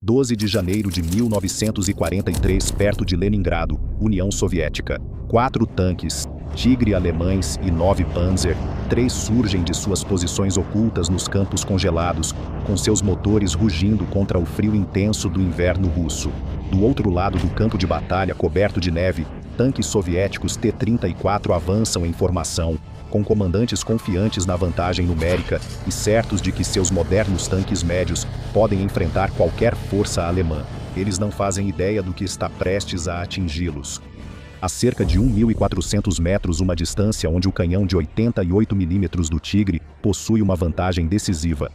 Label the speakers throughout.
Speaker 1: 12 de janeiro de 1943, perto de Leningrado, União Soviética. 4 tanques, Tigre alemães e 9 Panzer, 3 surgem de suas posições ocultas nos campos congelados, com seus motores rugindo contra o frio intenso do inverno russo. Do outro lado do campo de batalha coberto de neve, tanques soviéticos T-34 avançam em formação, com comandantes confiantes na vantagem numérica e certos de que seus modernos tanques médios podem enfrentar qualquer força alemã. Eles não fazem ideia do que está prestes a atingi-los. A cerca de 1.400 metros, uma distância onde o canhão de 88 mm do Tigre possui uma vantagem decisiva.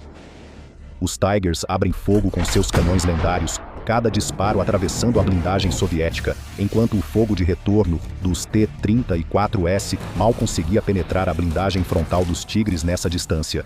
Speaker 1: Os Tigers abrem fogo com seus canhões lendários, cada disparo atravessando a blindagem soviética, enquanto o fogo de retorno dos T-34S mal conseguia penetrar a blindagem frontal dos Tigres nessa distância.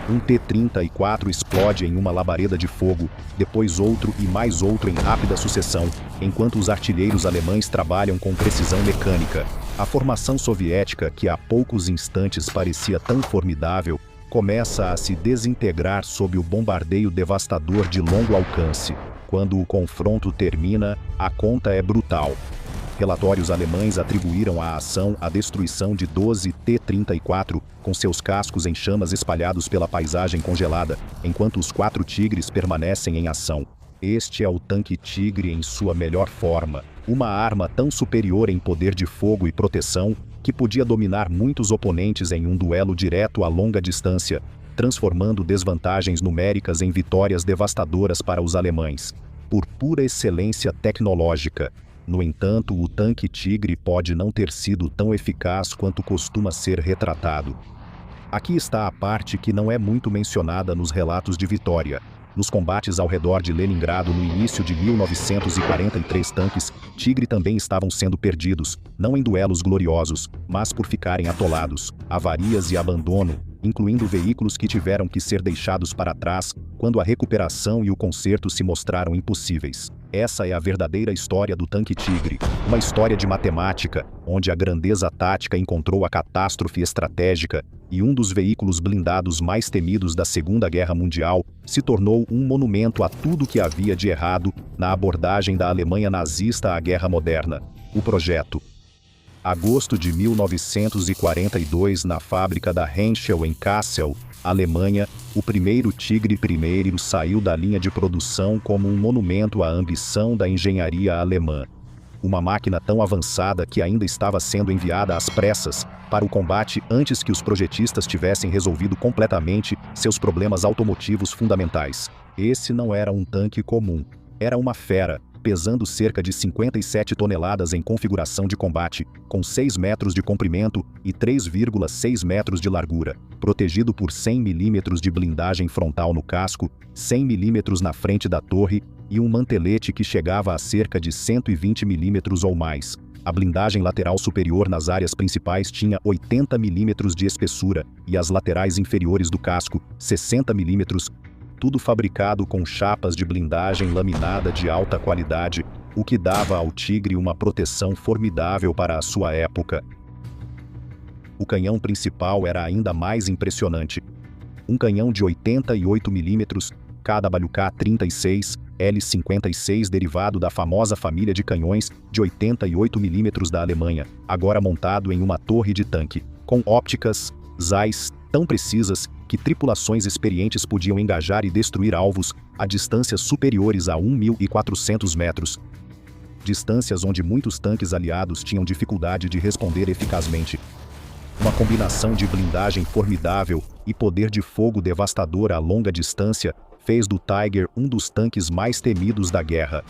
Speaker 1: Um T-34 explode em uma labareda de fogo, depois outro e mais outro em rápida sucessão, enquanto os artilheiros alemães trabalham com precisão mecânica. A formação soviética, que há poucos instantes parecia tão formidável, começa a se desintegrar sob o bombardeio devastador de longo alcance. Quando o confronto termina, a conta é brutal. Relatórios alemães atribuíram à ação a destruição de 12 T-34, com seus cascos em chamas espalhados pela paisagem congelada, enquanto os 4 Tigres permanecem em ação. Este é o tanque Tigre em sua melhor forma, uma arma tão superior em poder de fogo e proteção, que podia dominar muitos oponentes em um duelo direto a longa distância, transformando desvantagens numéricas em vitórias devastadoras para os alemães, por pura excelência tecnológica. No entanto, o tanque Tigre pode não ter sido tão eficaz quanto costuma ser retratado. Aqui está a parte que não é muito mencionada nos relatos de vitória. Nos combates ao redor de Leningrado no início de 1943, tanques Tigre também estavam sendo perdidos, não em duelos gloriosos, mas por ficarem atolados, avarias e abandono, incluindo veículos que tiveram que ser deixados para trás quando a recuperação e o conserto se mostraram impossíveis. Essa é a verdadeira história do tanque Tigre, uma história de matemática, onde a grandeza tática encontrou a catástrofe estratégica e um dos veículos blindados mais temidos da Segunda Guerra Mundial se tornou um monumento a tudo que havia de errado na abordagem da Alemanha nazista à guerra moderna. O projeto. Agosto de 1942, na fábrica da Henschel em Kassel, Alemanha, o primeiro Tigre I saiu da linha de produção como um monumento à ambição da engenharia alemã. Uma máquina tão avançada que ainda estava sendo enviada às pressas para o combate antes que os projetistas tivessem resolvido completamente seus problemas automotivos fundamentais. Esse não era um tanque comum. Era uma fera, pesando cerca de 57 toneladas em configuração de combate, com 6 metros de comprimento e 3,6 metros de largura, protegido por 100 mm de blindagem frontal no casco, 100 mm na frente da torre e um mantelete que chegava a cerca de 120 mm ou mais. A blindagem lateral superior nas áreas principais tinha 80 mm de espessura e as laterais inferiores do casco, 60 mm, tudo fabricado com chapas de blindagem laminada de alta qualidade, o que dava ao Tigre uma proteção formidável para a sua época. O canhão principal era ainda mais impressionante. Um canhão de 88 mm, KWK-36, L-56, derivado da famosa família de canhões de 88 mm da Alemanha, agora montado em uma torre de tanque, com ópticas Zeiss tão precisas que tripulações experientes podiam engajar e destruir alvos a distâncias superiores a 1.400 metros. Distâncias onde muitos tanques aliados tinham dificuldade de responder eficazmente. Uma combinação de blindagem formidável e poder de fogo devastador a longa distância fez do Tiger um dos tanques mais temidos da guerra.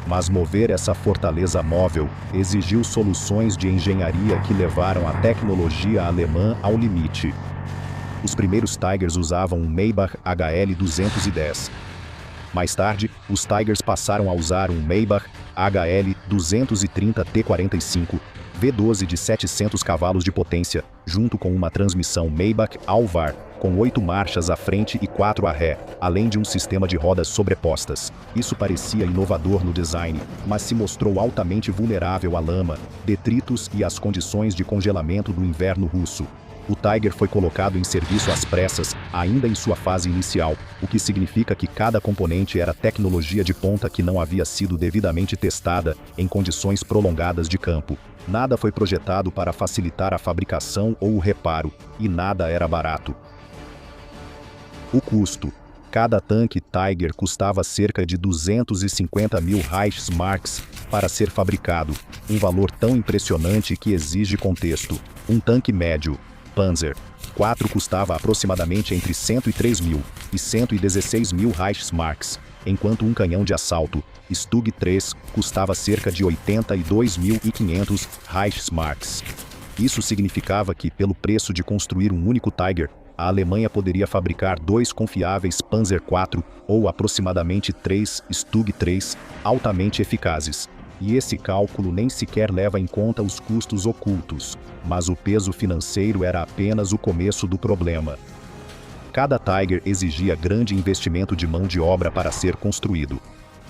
Speaker 1: Mas mover essa fortaleza móvel exigiu soluções de engenharia que levaram a tecnologia alemã ao limite. Os primeiros Tigers usavam um Maybach HL-210. Mais tarde, os Tigers passaram a usar um Maybach HL-230 T45, V12 de 700 cavalos de potência, junto com uma transmissão Maybach Alvar, com 8 marchas à frente e 4 à ré, além de um sistema de rodas sobrepostas. Isso parecia inovador no design, mas se mostrou altamente vulnerável à lama, detritos e às condições de congelamento do inverno russo. O Tiger foi colocado em serviço às pressas, ainda em sua fase inicial, o que significa que cada componente era tecnologia de ponta que não havia sido devidamente testada em condições prolongadas de campo. Nada foi projetado para facilitar a fabricação ou o reparo, e nada era barato. O custo. Cada tanque Tiger custava cerca de 250 mil Reichsmarks para ser fabricado, um valor tão impressionante que exige contexto. Um tanque médio, Panzer IV, custava aproximadamente entre 103 mil e 116 mil Reichsmarks, enquanto um canhão de assalto, Stug III, custava cerca de 82.500 Reichsmarks. Isso significava que, pelo preço de construir um único Tiger, a Alemanha poderia fabricar 2 confiáveis Panzer IV ou aproximadamente 3 Stug III altamente eficazes. E esse cálculo nem sequer leva em conta os custos ocultos, mas o peso financeiro era apenas o começo do problema. Cada Tiger exigia grande investimento de mão de obra para ser construído.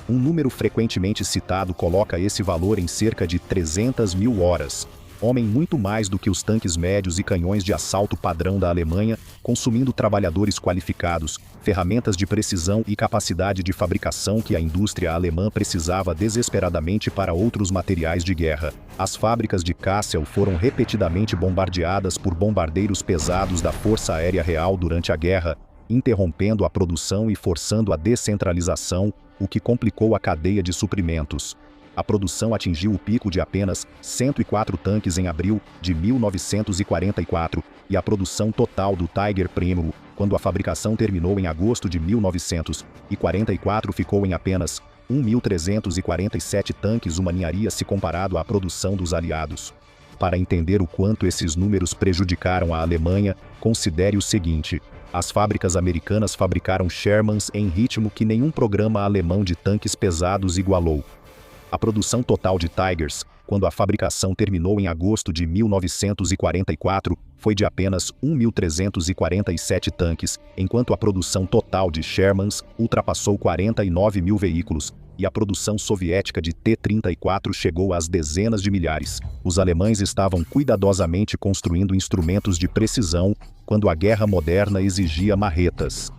Speaker 1: Um número frequentemente citado coloca esse valor em cerca de 300 mil horas. Homem muito mais do que os tanques médios e canhões de assalto padrão da Alemanha, consumindo trabalhadores qualificados, ferramentas de precisão e capacidade de fabricação que a indústria alemã precisava desesperadamente para outros materiais de guerra. As fábricas de Kassel foram repetidamente bombardeadas por bombardeiros pesados da Força Aérea Real durante a guerra, interrompendo a produção e forçando a descentralização, o que complicou a cadeia de suprimentos. A produção atingiu o pico de apenas 104 tanques em abril de 1944 e a produção total do Tiger Premium, quando a fabricação terminou em agosto de 1944, ficou em apenas 1.347 tanques, uma ninharia se comparado à produção dos aliados. Para entender o quanto esses números prejudicaram a Alemanha, considere o seguinte: as fábricas americanas fabricaram Shermans em ritmo que nenhum programa alemão de tanques pesados igualou. A produção total de Tigers, quando a fabricação terminou em agosto de 1944, foi de apenas 1.347 tanques, enquanto a produção total de Shermans ultrapassou 49 mil veículos, e a produção soviética de T-34 chegou às dezenas de milhares. Os alemães estavam cuidadosamente construindo instrumentos de precisão, quando a guerra moderna exigia marretas.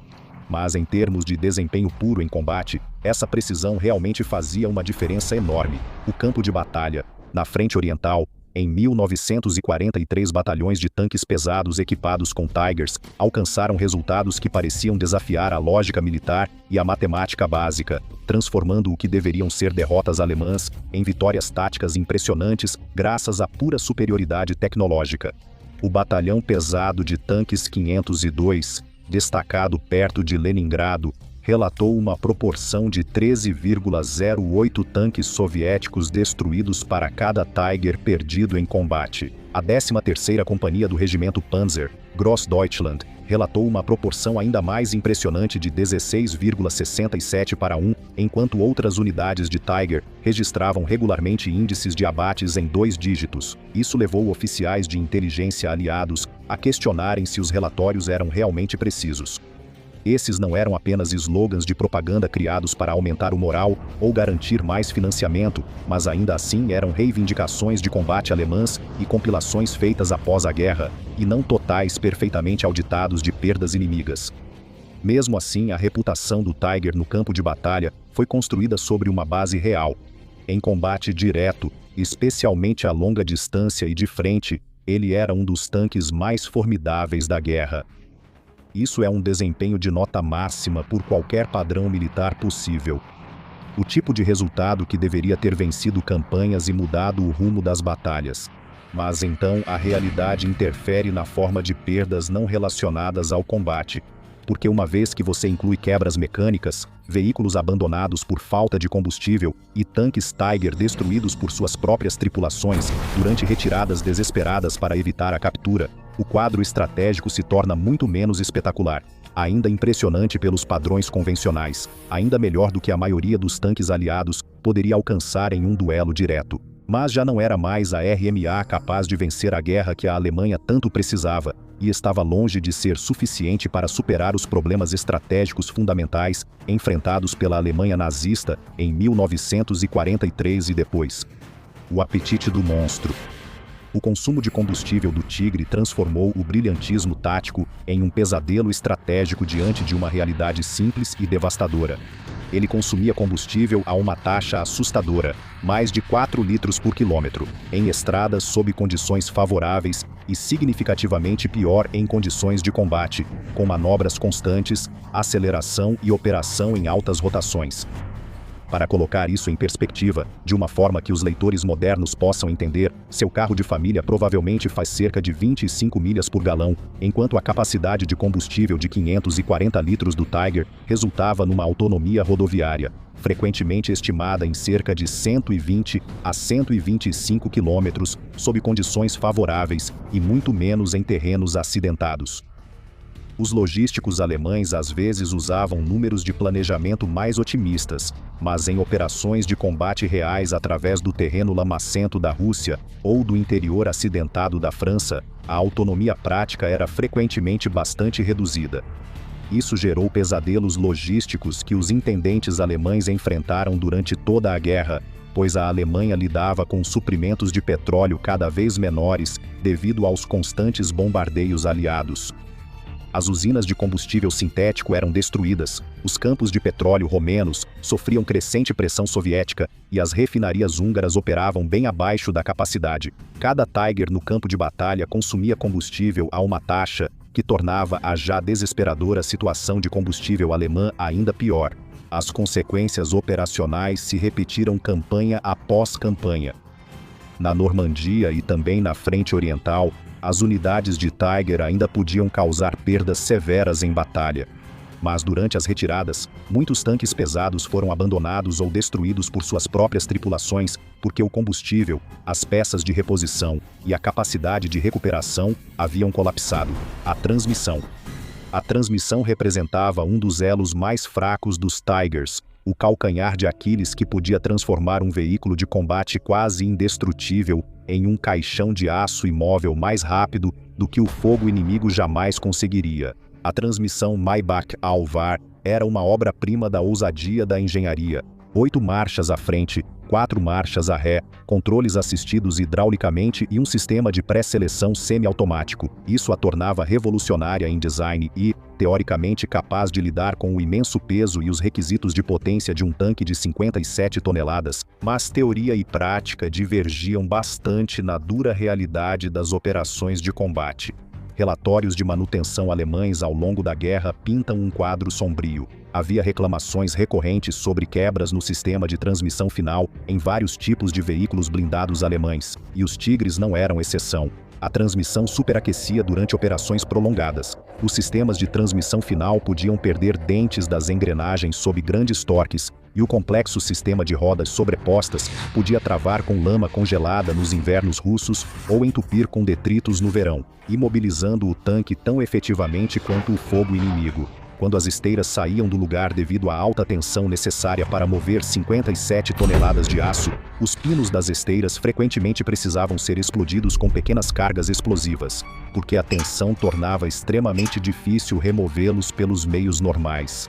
Speaker 1: Mas em termos de desempenho puro em combate, essa precisão realmente fazia uma diferença enorme. O campo de batalha, na frente oriental, em 1943 batalhões de tanques pesados equipados com Tigers alcançaram resultados que pareciam desafiar a lógica militar e a matemática básica, transformando o que deveriam ser derrotas alemãs em vitórias táticas impressionantes graças à pura superioridade tecnológica. O batalhão pesado de tanques 502, destacado perto de Leningrado, relatou uma proporção de 13,08 tanques soviéticos destruídos para cada Tiger perdido em combate. A 13ª Companhia do Regimento Panzer, Grossdeutschland, relatou uma proporção ainda mais impressionante de 16,67 para 1, enquanto outras unidades de Tiger registravam regularmente índices de abates em 2 dígitos. Isso levou oficiais de inteligência aliados a questionarem se os relatórios eram realmente precisos. Esses não eram apenas slogans de propaganda criados para aumentar o moral ou garantir mais financiamento, mas ainda assim eram reivindicações de combate alemãs e compilações feitas após a guerra, e não totais perfeitamente auditados de perdas inimigas. Mesmo assim, a reputação do Tiger no campo de batalha foi construída sobre uma base real. Em combate direto, especialmente a longa distância e de frente, ele era um dos tanques mais formidáveis da guerra. Isso é um desempenho de nota máxima por qualquer padrão militar possível. O tipo de resultado que deveria ter vencido campanhas e mudado o rumo das batalhas. Mas então a realidade interfere na forma de perdas não relacionadas ao combate. Porque uma vez que você inclui quebras mecânicas, veículos abandonados por falta de combustível e tanques Tiger destruídos por suas próprias tripulações durante retiradas desesperadas para evitar a captura, o quadro estratégico se torna muito menos espetacular, ainda impressionante pelos padrões convencionais, ainda melhor do que a maioria dos tanques aliados poderia alcançar em um duelo direto. Mas já não era mais a RMA capaz de vencer a guerra que a Alemanha tanto precisava, e estava longe de ser suficiente para superar os problemas estratégicos fundamentais enfrentados pela Alemanha nazista em 1943 e depois. O apetite do monstro. O consumo de combustível do Tigre transformou o brilhantismo tático em um pesadelo estratégico diante de uma realidade simples e devastadora. Ele consumia combustível a uma taxa assustadora, mais de 4 litros por quilômetro, em estradas sob condições favoráveis e significativamente pior em condições de combate, com manobras constantes, aceleração e operação em altas rotações. Para colocar isso em perspectiva, de uma forma que os leitores modernos possam entender, seu carro de família provavelmente faz cerca de 25 milhas por galão, enquanto a capacidade de combustível de 540 litros do Tiger resultava numa autonomia rodoviária, frequentemente estimada em cerca de 120 a 125 quilômetros, sob condições favoráveis e muito menos em terrenos acidentados. Os logísticos alemães às vezes usavam números de planejamento mais otimistas, mas em operações de combate reais através do terreno lamacento da Rússia ou do interior acidentado da França, a autonomia prática era frequentemente bastante reduzida. Isso gerou pesadelos logísticos que os intendentes alemães enfrentaram durante toda a guerra, pois a Alemanha lidava com suprimentos de petróleo cada vez menores devido aos constantes bombardeios aliados. As usinas de combustível sintético eram destruídas, os campos de petróleo romenos sofriam crescente pressão soviética e as refinarias húngaras operavam bem abaixo da capacidade. Cada Tiger no campo de batalha consumia combustível a uma taxa que tornava a já desesperadora situação de combustível alemã ainda pior. As consequências operacionais se repetiram campanha após campanha. Na Normandia e também na Frente Oriental, as unidades de Tiger ainda podiam causar perdas severas em batalha. Mas durante as retiradas, muitos tanques pesados foram abandonados ou destruídos por suas próprias tripulações porque o combustível, as peças de reposição e a capacidade de recuperação haviam colapsado. A transmissão representava um dos elos mais fracos dos Tigers, o calcanhar de Aquiles que podia transformar um veículo de combate quase indestrutível em um caixão de aço imóvel mais rápido do que o fogo inimigo jamais conseguiria. A transmissão Maybach-Alvar era uma obra-prima da ousadia da engenharia. 8 marchas à frente, 4 marchas à ré, controles assistidos hidraulicamente e um sistema de pré-seleção semi-automático. Isso a tornava revolucionária em design e, teoricamente, capaz de lidar com o imenso peso e os requisitos de potência de um tanque de 57 toneladas, mas teoria e prática divergiam bastante na dura realidade das operações de combate. Relatórios de manutenção alemães ao longo da guerra pintam um quadro sombrio. Havia reclamações recorrentes sobre quebras no sistema de transmissão final em vários tipos de veículos blindados alemães, e os Tigres não eram exceção. A transmissão superaquecia durante operações prolongadas. Os sistemas de transmissão final podiam perder dentes das engrenagens sob grandes torques, e o complexo sistema de rodas sobrepostas podia travar com lama congelada nos invernos russos ou entupir com detritos no verão, imobilizando o tanque tão efetivamente quanto o fogo inimigo. Quando as esteiras saíam do lugar devido à alta tensão necessária para mover 57 toneladas de aço, os pinos das esteiras frequentemente precisavam ser explodidos com pequenas cargas explosivas, porque a tensão tornava extremamente difícil removê-los pelos meios normais.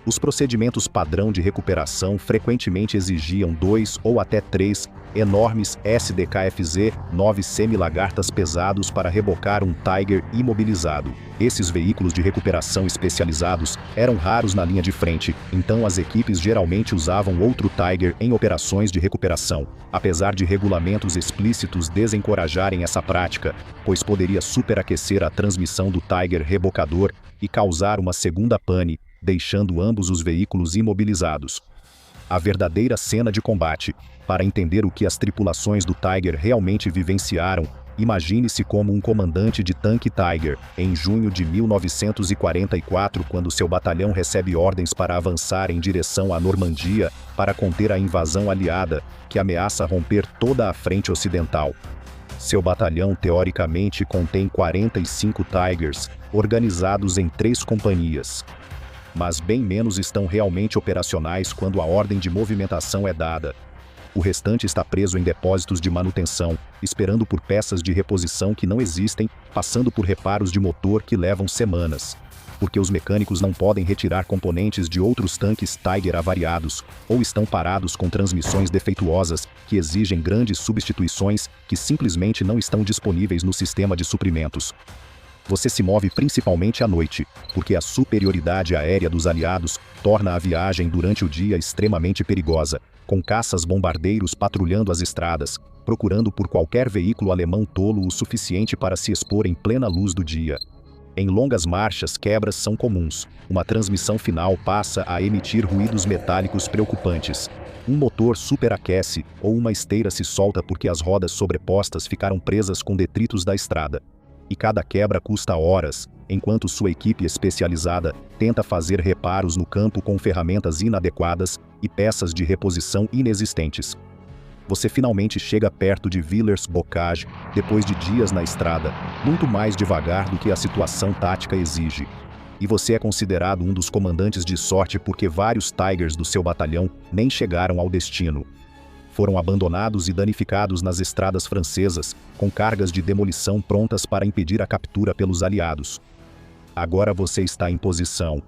Speaker 1: Os procedimentos padrão de recuperação frequentemente exigiam 2 ou até 3 enormes SDKFZ-9 semi-lagartas pesados para rebocar um Tiger imobilizado. Esses veículos de recuperação especializados eram raros na linha de frente, então as equipes geralmente usavam outro Tiger em operações de recuperação, apesar de regulamentos explícitos desencorajarem essa prática, pois poderia superaquecer a transmissão do Tiger rebocador e causar uma segunda pane, deixando ambos os veículos imobilizados. A verdadeira cena de combate. Para entender o que as tripulações do Tiger realmente vivenciaram, imagine-se como um comandante de tanque Tiger, em junho de 1944, quando seu batalhão recebe ordens para avançar em direção à Normandia para conter a invasão aliada, que ameaça romper toda a frente ocidental. Seu batalhão teoricamente contém 45 Tigers, organizados em 3 companhias. Mas bem menos estão realmente operacionais quando a ordem de movimentação é dada. O restante está preso em depósitos de manutenção, esperando por peças de reposição que não existem, passando por reparos de motor que levam semanas. porque os mecânicos não podem retirar componentes de outros tanques Tiger avariados, ou estão parados com transmissões defeituosas que exigem grandes substituições que simplesmente não estão disponíveis no sistema de suprimentos. Você se move principalmente à noite, porque a superioridade aérea dos aliados torna a viagem durante o dia extremamente perigosa, com caças-bombardeiros patrulhando as estradas, procurando por qualquer veículo alemão tolo o suficiente para se expor em plena luz do dia. Em longas marchas, quebras são comuns. Uma transmissão final passa a emitir ruídos metálicos preocupantes. Um motor superaquece ou uma esteira se solta porque as rodas sobrepostas ficaram presas com detritos da estrada. E cada quebra custa horas, enquanto sua equipe especializada tenta fazer reparos no campo com ferramentas inadequadas e peças de reposição inexistentes. Você finalmente chega perto de Villers-Bocage, depois de dias na estrada, muito mais devagar do que a situação tática exige. E você é considerado um dos comandantes de sorte porque vários Tigers do seu batalhão nem chegaram ao destino. Foram abandonados e danificados nas estradas francesas, com cargas de demolição prontas para impedir a captura pelos aliados. Agora você está em posição.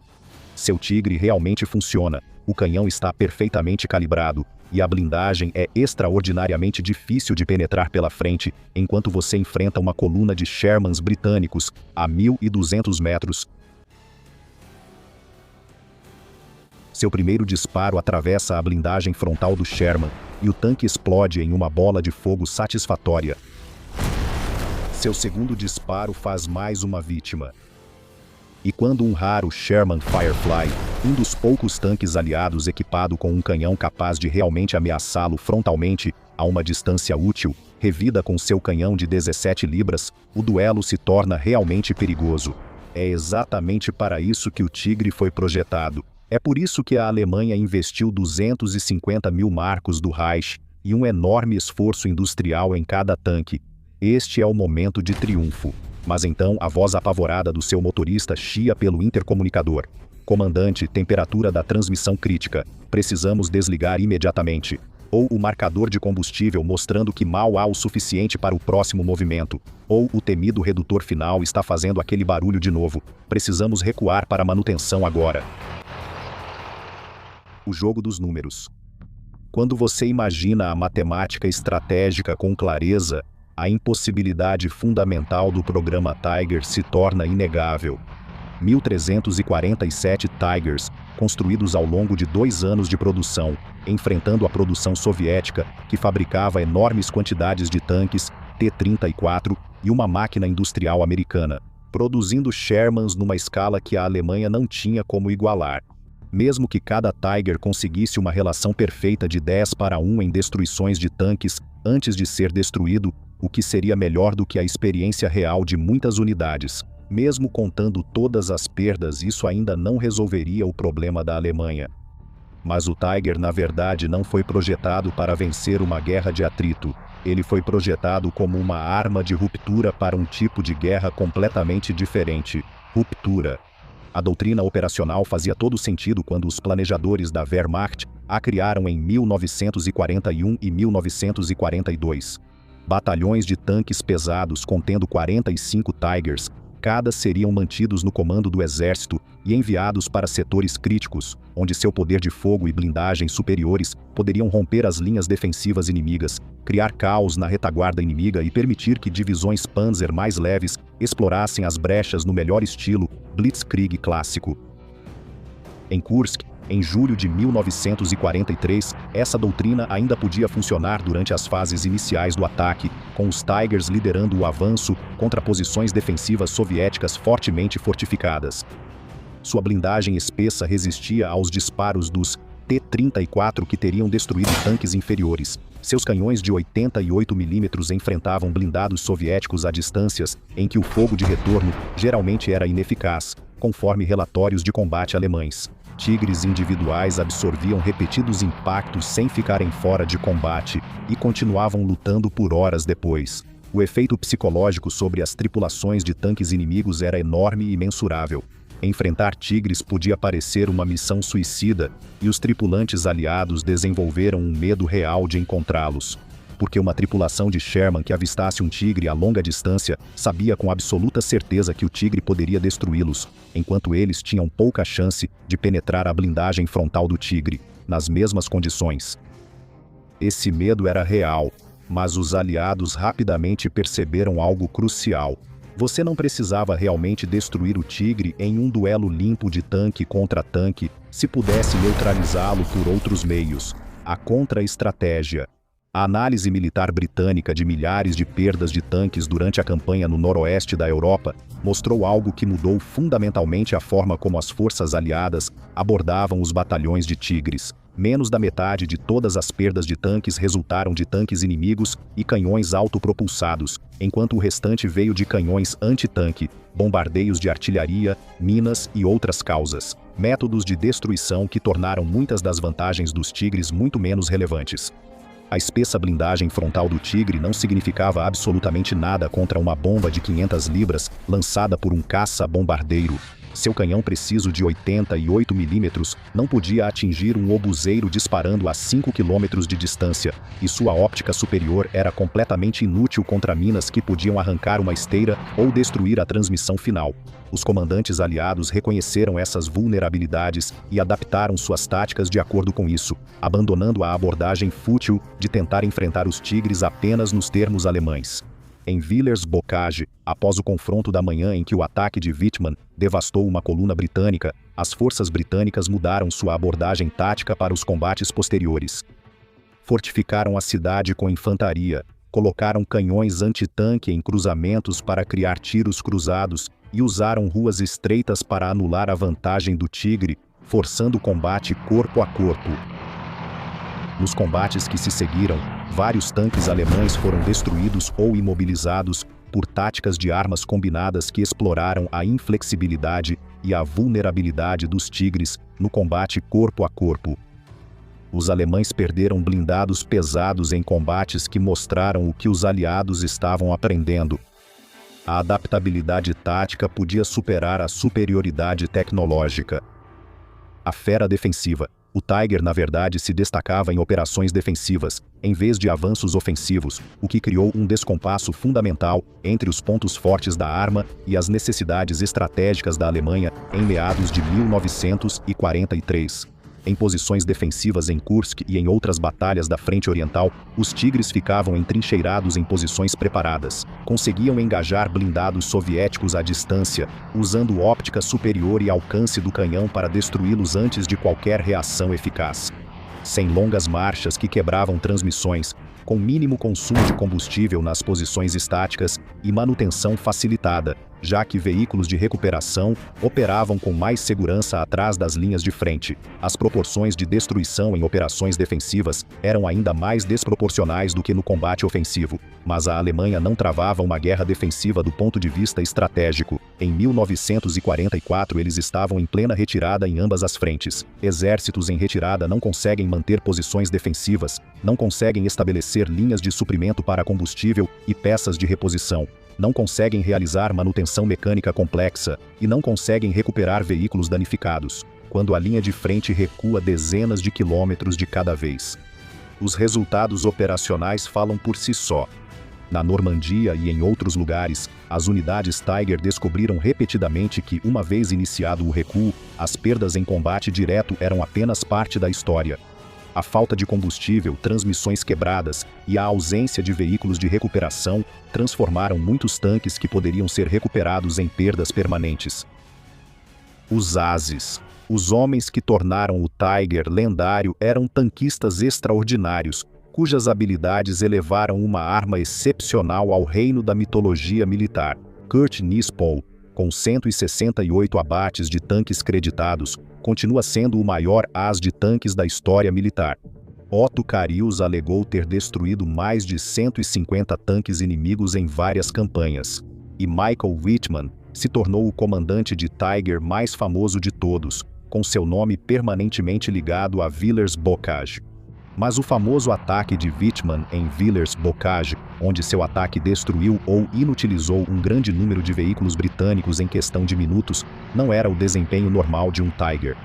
Speaker 1: Seu Tigre realmente funciona, o canhão está perfeitamente calibrado, e a blindagem é extraordinariamente difícil de penetrar pela frente, enquanto você enfrenta uma coluna de Shermans britânicos a 1.200 metros. Seu primeiro disparo atravessa a blindagem frontal do Sherman, e o tanque explode em uma bola de fogo satisfatória. Seu segundo disparo faz mais uma vítima. E quando um raro Sherman Firefly, um dos poucos tanques aliados equipado com um canhão capaz de realmente ameaçá-lo frontalmente, a uma distância útil, revida com seu canhão de 17 libras, o duelo se torna realmente perigoso. É exatamente para isso que o Tigre foi projetado. É por isso que a Alemanha investiu 250 mil marcos do Reich e um enorme esforço industrial em cada tanque. Este é o momento de triunfo. Mas então a voz apavorada do seu motorista chia pelo intercomunicador. Comandante, temperatura da transmissão crítica. Precisamos desligar imediatamente. Ou o marcador de combustível mostrando que mal há o suficiente para o próximo movimento. Ou o temido redutor final está fazendo aquele barulho de novo. Precisamos recuar para manutenção agora. O jogo dos números. Quando você imagina a matemática estratégica com clareza, a impossibilidade fundamental do programa Tiger se torna inegável. 1.347 Tigers, construídos ao longo de 2 anos de produção, enfrentando a produção soviética, que fabricava enormes quantidades de tanques T-34 e uma máquina industrial americana, produzindo Shermans numa escala que a Alemanha não tinha como igualar. Mesmo que cada Tiger conseguisse uma relação perfeita de 10:1 em destruições de tanques antes de ser destruído, o que seria melhor do que a experiência real de muitas unidades. Mesmo contando todas as perdas, isso ainda não resolveria o problema da Alemanha. Mas o Tiger, na verdade, não foi projetado para vencer uma guerra de atrito. Ele foi projetado como uma arma de ruptura para um tipo de guerra completamente diferente: ruptura. A doutrina operacional fazia todo sentido quando os planejadores da Wehrmacht a criaram em 1941 e 1942. Batalhões de tanques pesados contendo 45 Tigers, cada seriam mantidos no comando do exército e enviados para setores críticos, onde seu poder de fogo e blindagem superiores poderiam romper as linhas defensivas inimigas, criar caos na retaguarda inimiga e permitir que divisões Panzer mais leves explorassem as brechas no melhor estilo Blitzkrieg clássico. Em Kursk, em julho de 1943, essa doutrina ainda podia funcionar durante as fases iniciais do ataque, com os Tigers liderando o avanço contra posições defensivas soviéticas fortemente fortificadas. Sua blindagem espessa resistia aos disparos dos T-34 que teriam destruído tanques inferiores. Seus canhões de 88 mm enfrentavam blindados soviéticos a distâncias em que o fogo de retorno geralmente era ineficaz, conforme relatórios de combate alemães. Tigres individuais absorviam repetidos impactos sem ficarem fora de combate e continuavam lutando por horas depois. O efeito psicológico sobre as tripulações de tanques inimigos era enorme e imensurável. Enfrentar tigres podia parecer uma missão suicida, e os tripulantes aliados desenvolveram um medo real de encontrá-los. porque uma tripulação de Sherman que avistasse um tigre a longa distância sabia com absoluta certeza que o tigre poderia destruí-los, enquanto eles tinham pouca chance de penetrar a blindagem frontal do tigre, nas mesmas condições. Esse medo era real, mas os aliados rapidamente perceberam algo crucial. Você não precisava realmente destruir o tigre em um duelo limpo de tanque contra tanque, se pudesse neutralizá-lo por outros meios. A contra-estratégia. A análise militar britânica de milhares de perdas de tanques durante a campanha no noroeste da Europa mostrou algo que mudou fundamentalmente a forma como as forças aliadas abordavam os batalhões de tigres. Menos da metade de todas as perdas de tanques resultaram de tanques inimigos e canhões autopropulsados, enquanto o restante veio de canhões anti-tanque, bombardeios de artilharia, minas e outras causas. Métodos de destruição que tornaram muitas das vantagens dos tigres muito menos relevantes. A espessa blindagem frontal do tigre não significava absolutamente nada contra uma bomba de 500 libras lançada por um caça-bombardeiro. Seu canhão preciso de 88 mm não podia atingir um obuseiro disparando a 5 km de distância, e sua óptica superior era completamente inútil contra minas que podiam arrancar uma esteira ou destruir a transmissão final. Os comandantes aliados reconheceram essas vulnerabilidades e adaptaram suas táticas de acordo com isso, abandonando a abordagem fútil de tentar enfrentar os tigres apenas nos termos alemães. Em Villers-Bocage, após o confronto da manhã em que o ataque de Wittmann devastou uma coluna britânica, as forças britânicas mudaram sua abordagem tática para os combates posteriores. Fortificaram a cidade com infantaria, colocaram canhões antitanque em cruzamentos para criar tiros cruzados e usaram ruas estreitas para anular a vantagem do tigre, forçando o combate corpo a corpo. Nos combates que se seguiram, vários tanques alemães foram destruídos ou imobilizados por táticas de armas combinadas que exploraram a inflexibilidade e a vulnerabilidade dos tigres no combate corpo a corpo. Os alemães perderam blindados pesados em combates que mostraram o que os aliados estavam aprendendo. A adaptabilidade tática podia superar a superioridade tecnológica. A fera defensiva. O Tiger, na verdade, se destacava em operações defensivas, em vez de avanços ofensivos, o que criou um descompasso fundamental entre os pontos fortes da arma e as necessidades estratégicas da Alemanha em meados de 1943. Em posições defensivas em Kursk e em outras batalhas da frente oriental, os tigres ficavam entrincheirados em posições preparadas. Conseguiam engajar blindados soviéticos à distância, usando óptica superior e alcance do canhão para destruí-los antes de qualquer reação eficaz. Sem longas marchas que quebravam transmissões, com mínimo consumo de combustível nas posições estáticas e manutenção facilitada, já que veículos de recuperação operavam com mais segurança atrás das linhas de frente. As proporções de destruição em operações defensivas eram ainda mais desproporcionais do que no combate ofensivo, mas a Alemanha não travava uma guerra defensiva do ponto de vista estratégico. Em 1944 eles estavam em plena retirada em ambas as frentes. Exércitos em retirada não conseguem manter posições defensivas, não conseguem estabelecer linhas de suprimento para combustível e peças de reposição, não conseguem realizar manutenção mecânica complexa e não conseguem recuperar veículos danificados, quando a linha de frente recua dezenas de quilômetros de cada vez. Os resultados operacionais falam por si só. Na Normandia e em outros lugares, as unidades Tiger descobriram repetidamente que, uma vez iniciado o recuo, as perdas em combate direto eram apenas parte da história. A falta de combustível, transmissões quebradas e a ausência de veículos de recuperação transformaram muitos tanques que poderiam ser recuperados em perdas permanentes. Os Ases. Os homens que tornaram o Tiger lendário eram tanquistas extraordinários, cujas habilidades elevaram uma arma excepcional ao reino da mitologia militar. Kurt Nispel, com 168 abates de tanques creditados, continua sendo o maior as de tanques da história militar. Otto Carius alegou ter destruído mais de 150 tanques inimigos em várias campanhas. E Michael Wittmann se tornou o comandante de Tiger mais famoso de todos, com seu nome permanentemente ligado a Villers-Bocage. Mas o famoso ataque de Wittmann em Villers-Bocage, onde seu ataque destruiu ou inutilizou um grande número de veículos britânicos em questão de minutos, não era o desempenho normal de um Tiger.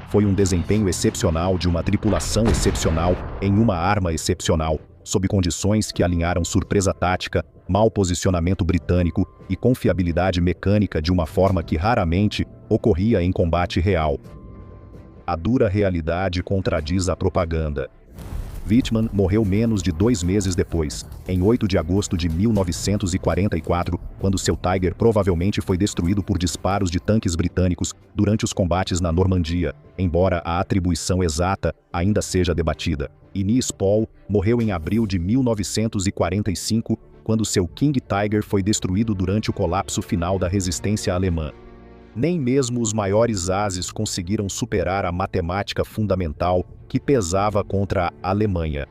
Speaker 1: Foi um desempenho excepcional de uma tripulação excepcional em uma arma excepcional, sob condições que alinharam surpresa tática, mau posicionamento britânico e confiabilidade mecânica de uma forma que raramente ocorria em combate real. A dura realidade contradiz a propaganda. Wittmann morreu menos de 2 meses depois, em 8 de agosto de 1944, quando seu Tiger provavelmente foi destruído por disparos de tanques britânicos durante os combates na Normandia, embora a atribuição exata ainda seja debatida. E Niels Paul morreu em abril de 1945, quando seu King Tiger foi destruído durante o colapso final da resistência alemã. Nem mesmo os maiores ases conseguiram superar a matemática fundamental que pesava contra a Alemanha.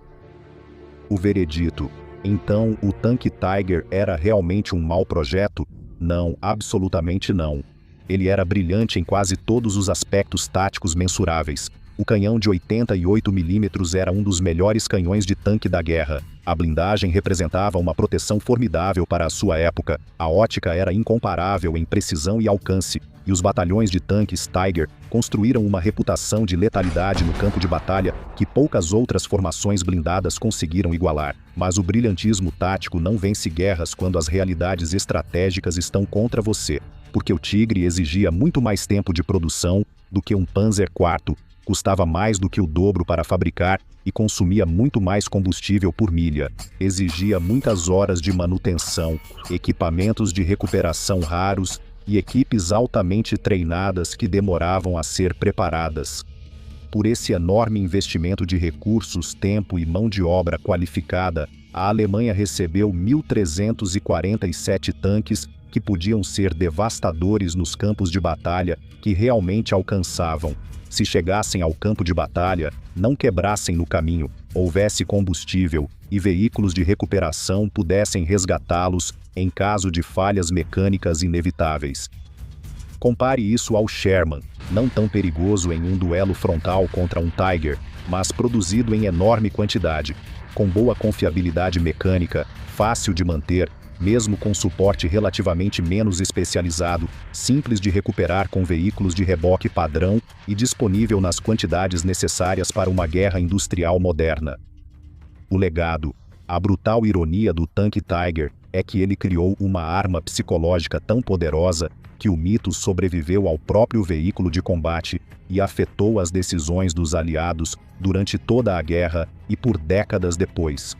Speaker 1: O veredito: então o tanque Tiger era realmente um mau projeto? Não, absolutamente não. Ele era brilhante em quase todos os aspectos táticos mensuráveis. O canhão de 88 mm era um dos melhores canhões de tanque da guerra. A blindagem representava uma proteção formidável para a sua época. A ótica era incomparável em precisão e alcance. E os batalhões de tanques Tiger construíram uma reputação de letalidade no campo de batalha que poucas outras formações blindadas conseguiram igualar. Mas o brilhantismo tático não vence guerras quando as realidades estratégicas estão contra você, porque o Tigre exigia muito mais tempo de produção do que um Panzer IV, custava mais do que o dobro para fabricar e consumia muito mais combustível por milha. Exigia muitas horas de manutenção, equipamentos de recuperação raros e equipes altamente treinadas que demoravam a ser preparadas. Por esse enorme investimento de recursos, tempo e mão de obra qualificada, a Alemanha recebeu 1.347 tanques que podiam ser devastadores nos campos de batalha que realmente alcançavam. Se chegassem ao campo de batalha, não quebrassem no caminho, houvesse combustível e veículos de recuperação pudessem resgatá-los em caso de falhas mecânicas inevitáveis. Compare isso ao Sherman, não tão perigoso em um duelo frontal contra um Tiger, mas produzido em enorme quantidade, com boa confiabilidade mecânica, fácil de manter, mesmo com suporte relativamente menos especializado, simples de recuperar com veículos de reboque padrão e disponível nas quantidades necessárias para uma guerra industrial moderna. O legado, a brutal ironia do tanque Tiger é que ele criou uma arma psicológica tão poderosa que o mito sobreviveu ao próprio veículo de combate e afetou as decisões dos aliados durante toda a guerra e por décadas depois.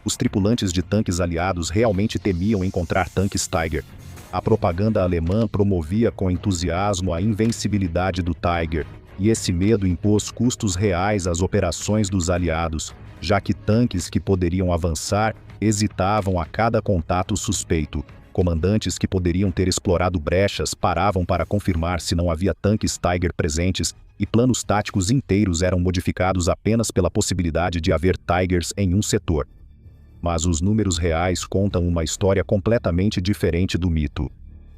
Speaker 1: Os tripulantes de tanques aliados realmente temiam encontrar tanques Tiger. A propaganda alemã promovia com entusiasmo a invencibilidade do Tiger, e esse medo impôs custos reais às operações dos aliados, já que tanques que poderiam avançar hesitavam a cada contato suspeito. Comandantes que poderiam ter explorado brechas paravam para confirmar se não havia tanques Tiger presentes, e planos táticos inteiros eram modificados apenas pela possibilidade de haver Tigers em um setor. Mas os números reais contam uma história completamente diferente do mito.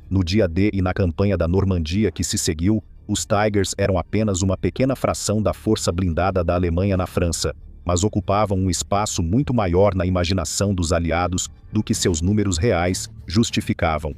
Speaker 1: No dia D e na campanha da Normandia que se seguiu, os Tigers eram apenas uma pequena fração da força blindada da Alemanha na França, mas ocupavam um espaço muito maior na imaginação dos aliados do que seus números reais justificavam.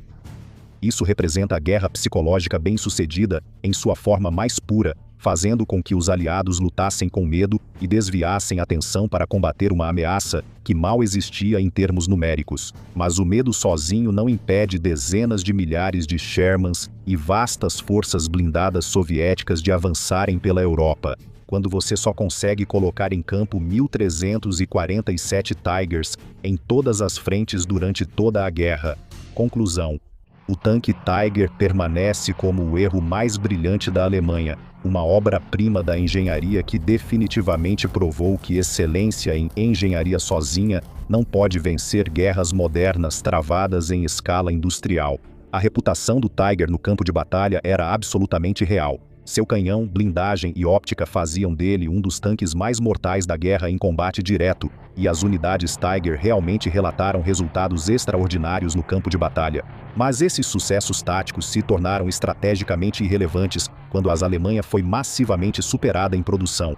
Speaker 1: Isso representa a guerra psicológica bem-sucedida em sua forma mais pura, fazendo com que os aliados lutassem com medo e desviassem a atenção para combater uma ameaça que mal existia em termos numéricos. Mas o medo sozinho não impede dezenas de milhares de Shermans e vastas forças blindadas soviéticas de avançarem pela Europa. Quando você só consegue colocar em campo 1.347 Tigers em todas as frentes durante toda a guerra. Conclusão: o tanque Tiger permanece como o erro mais brilhante da Alemanha, uma obra-prima da engenharia que definitivamente provou que excelência em engenharia sozinha não pode vencer guerras modernas travadas em escala industrial. A reputação do Tiger no campo de batalha era absolutamente real. Seu canhão, blindagem e óptica faziam dele um dos tanques mais mortais da guerra em combate direto, e as unidades Tiger realmente relataram resultados extraordinários no campo de batalha. Mas esses sucessos táticos se tornaram estrategicamente irrelevantes quando a Alemanha foi massivamente superada em produção.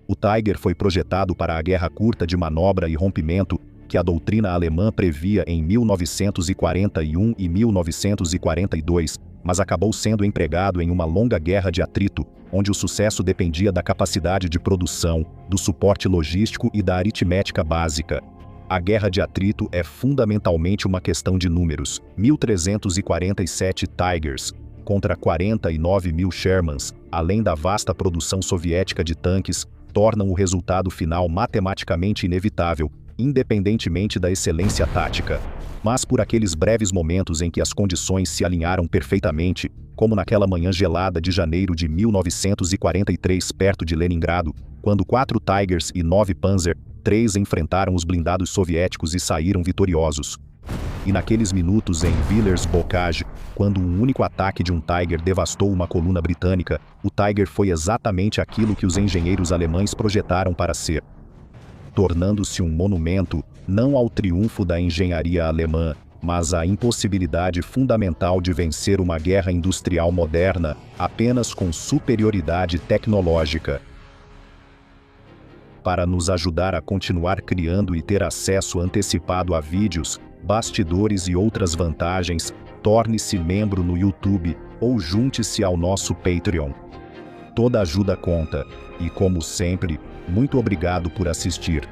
Speaker 1: O Tiger foi projetado para a guerra curta de manobra e rompimento, que a doutrina alemã previa em 1941 e 1942, mas acabou sendo empregado em uma longa guerra de atrito, onde o sucesso dependia da capacidade de produção, do suporte logístico e da aritmética básica. A guerra de atrito é fundamentalmente uma questão de números: 1.347 Tigers contra 49.000 Shermans, além da vasta produção soviética de tanques, tornam o resultado final matematicamente inevitável, independentemente da excelência tática. Mas por aqueles breves momentos em que as condições se alinharam perfeitamente, como naquela manhã gelada de janeiro de 1943 perto de Leningrado, quando 4 Tigers e 9 Panzer III enfrentaram os blindados soviéticos e saíram vitoriosos. E naqueles minutos em Villers-Bocage, quando um único ataque de um Tiger devastou uma coluna britânica, o Tiger foi exatamente aquilo que os engenheiros alemães projetaram para ser, tornando-se um monumento, não ao triunfo da engenharia alemã, mas à impossibilidade fundamental de vencer uma guerra industrial moderna apenas com superioridade tecnológica. Para nos ajudar a continuar criando e ter acesso antecipado a vídeos, bastidores e outras vantagens, torne-se membro no YouTube ou junte-se ao nosso Patreon. Toda ajuda conta, e como sempre, muito obrigado por assistir.